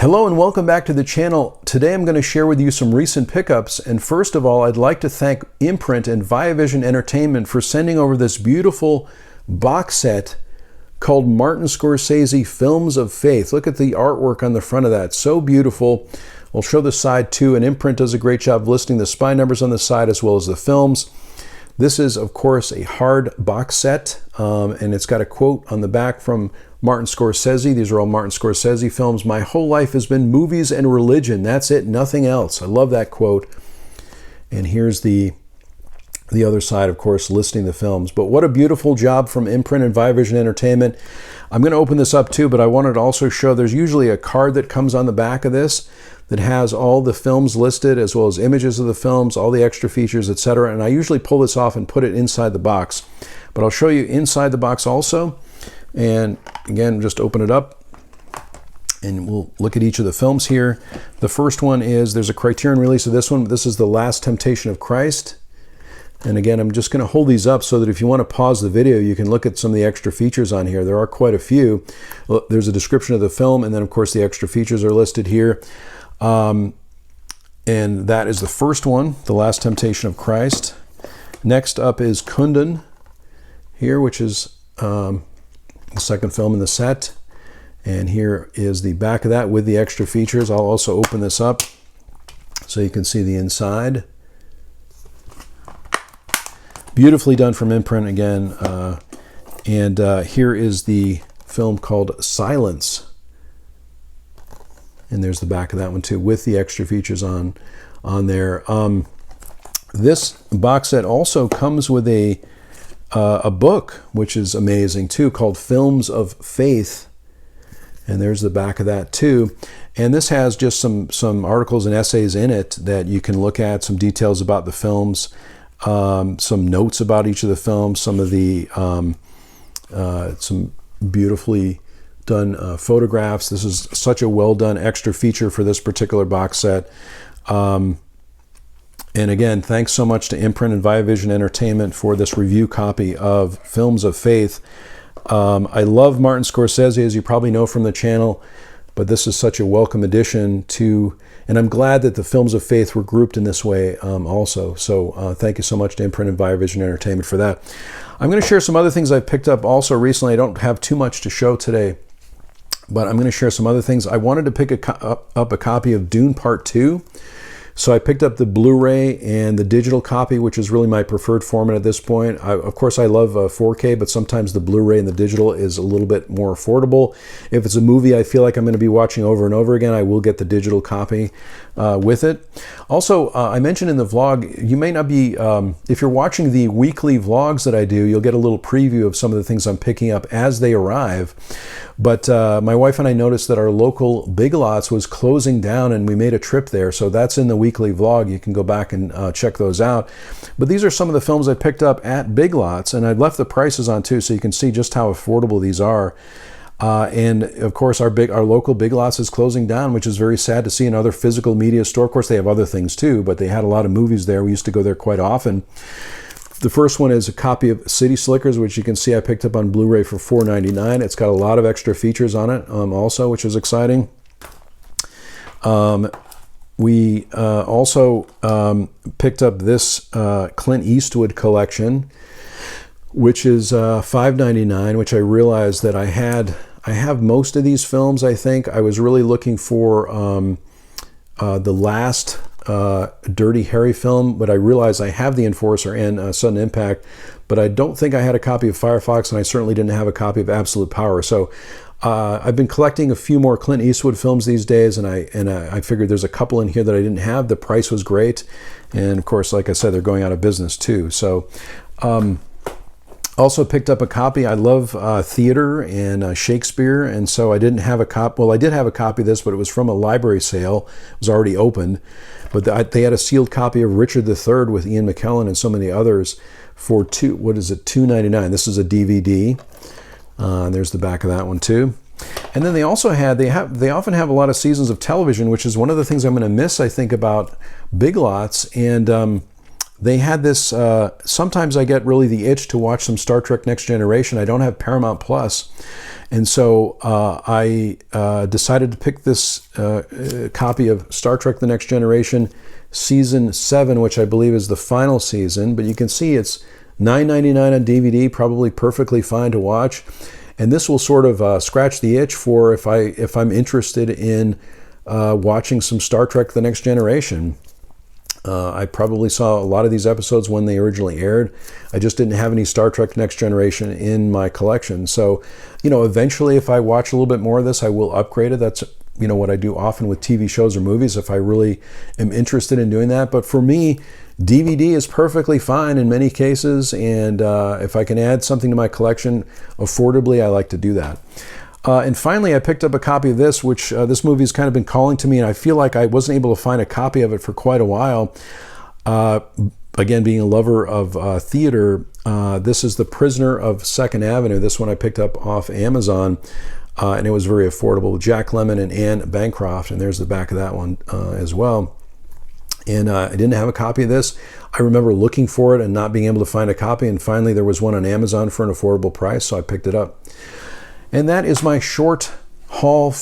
Hello and welcome back to the channel. Today I'm going to share with you some recent pickups, and first of all I'd like to thank Imprint and Viavision Entertainment for sending over this beautiful box set called Martin Scorsese Films of Faith. Look at the artwork on the front of that, so beautiful. We'll show the side too, and Imprint does a great job listing the spine numbers on the side as well as the films. This is of course a hard box set, and it's got a quote on the back from Martin Scorsese. These are all Martin Scorsese films. "My whole life has been movies and religion. That's it, nothing else." I love that quote. And here's the other side, of course, listing the films. But what a beautiful job from Imprint and Viavision Entertainment. I'm going to open this up too, but I wanted to also show there's usually a card that comes on the back of this that has all the films listed as well as images of the films, all the extra features, etc. And I usually pull this off and put it inside the box. But I'll show you inside the box also. And again, just open it up and we'll look at each of the films here. The first one is, there's a Criterion release of this one. This is The Last Temptation of Christ. And again, I'm just going to hold these up so that if you want to pause the video, you can look at some of the extra features on here. There are quite a few. There's a description of the film, and then of course the extra features are listed here. And that is the first one, The Last Temptation of Christ. Next up is Kundun here, which is the second film in the set. And here is the back of that with the extra features. I'll also open this up so you can see the inside. Beautifully done from Imprint again. Here is the film called Silence. And there's the back of that one too with the extra features on there. This box set also comes with a book, which is amazing too, called Films of Faith. And there's the back of that too. And this has just some articles and essays in it that you can look at, some details about the films, some notes about each of the films, some of the some beautifully done photographs. This is such a well done extra feature for this particular box set. And again, thanks so much to Imprint and Viavision Entertainment for this review copy of Films of Faith. I love Martin Scorsese, as you probably know from the channel, but this is such a welcome addition to, and I'm glad that the Films of Faith were grouped in this way also. So thank you so much to Imprint and Viavision Entertainment for that. I'm going to share some other things I've picked up also recently. I don't have too much to show today, but I'm going to share some other things. I wanted to pick up a copy of Dune Part 2. So I picked up the Blu-ray and the digital copy, which is really my preferred format at this point. Of course, I love 4K, but sometimes the Blu-ray and the digital is a little bit more affordable. If it's a movie I feel like I'm going to be watching over and over again, I will get the digital copy with it. Also, I mentioned in the vlog, you may not be, if you're watching the weekly vlogs that I do, you'll get a little preview of some of the things I'm picking up as they arrive. But my wife and I noticed that our local Big Lots was closing down, and we made a trip there. So that's in the weekly vlog. You can go back and check those out. But these are some of the films I picked up at Big Lots, and I've left the prices on too, so you can see just how affordable these are. And of course, our local Big Lots is closing down, which is very sad to see. Another physical media store. Of course, they have other things too, but they had a lot of movies there. We used to go there quite often. The first one is a copy of City Slickers, which you can see I picked up on Blu-ray for $4.99. It's got a lot of extra features on it also, which is exciting. We also picked up this Clint Eastwood collection, which is $5.99, which I realized that I have most of these films, I think. I was really looking for the last Dirty Harry film, but I realized I have The Enforcer and Sudden Impact, but I don't think I had a copy of Firefox, and I certainly didn't have a copy of Absolute Power. So I've been collecting a few more Clint Eastwood films these days, and I figured there's a couple in here that I didn't have. The price was great, and of course, like I said, they're going out of business too. So also picked up a copy. I love theater and Shakespeare, and so I didn't have a copy. Well, I did have a copy of this, but it was from a library sale. It was already opened, but they had a sealed copy of Richard III with Ian McKellen and so many others for $2.99. This is a DVD. There's the back of that one too. And then they also had, they often have a lot of seasons of television, which is one of the things I'm going to miss, I think, about Big Lots. And they had this, sometimes I get really the itch to watch some Star Trek Next Generation. I don't have Paramount Plus. And so I decided to pick this copy of Star Trek The Next Generation Season 7, which I believe is the final season. But you can see it's $9.99 on DVD, probably perfectly fine to watch. And this will sort of scratch the itch for if I'm interested in watching some Star Trek The Next Generation. I probably saw a lot of these episodes when they originally aired. I just didn't have any Star Trek Next Generation in my collection. So, eventually if I watch a little bit more of this, I will upgrade it. That's, what I do often with TV shows or movies if I really am interested in doing that. But for me, DVD is perfectly fine in many cases. And if I can add something to my collection affordably, I like to do that. And finally, I picked up a copy of this, which this movie has kind of been calling to me, and I feel like I wasn't able to find a copy of it for quite a while. Again, being a lover of theater, this is The Prisoner of Second Avenue. This one I picked up off Amazon, and it was very affordable. Jack Lemmon and Anne Bancroft, and there's the back of that one as well. And I didn't have a copy of this. I remember looking for it and not being able to find a copy, and finally there was one on Amazon for an affordable price, so I picked it up. And that is my short haul,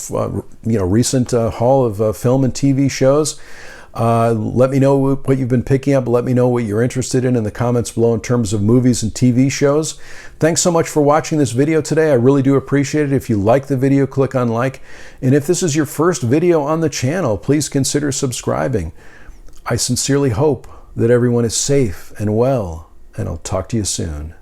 recent haul of film and TV shows. Let me know what you've been picking up. Let me know what you're interested in the comments below in terms of movies and TV shows. Thanks so much for watching this video today. I really do appreciate it. If you like the video, click on like. And if this is your first video on the channel, please consider subscribing. I sincerely hope that everyone is safe and well, and I'll talk to you soon.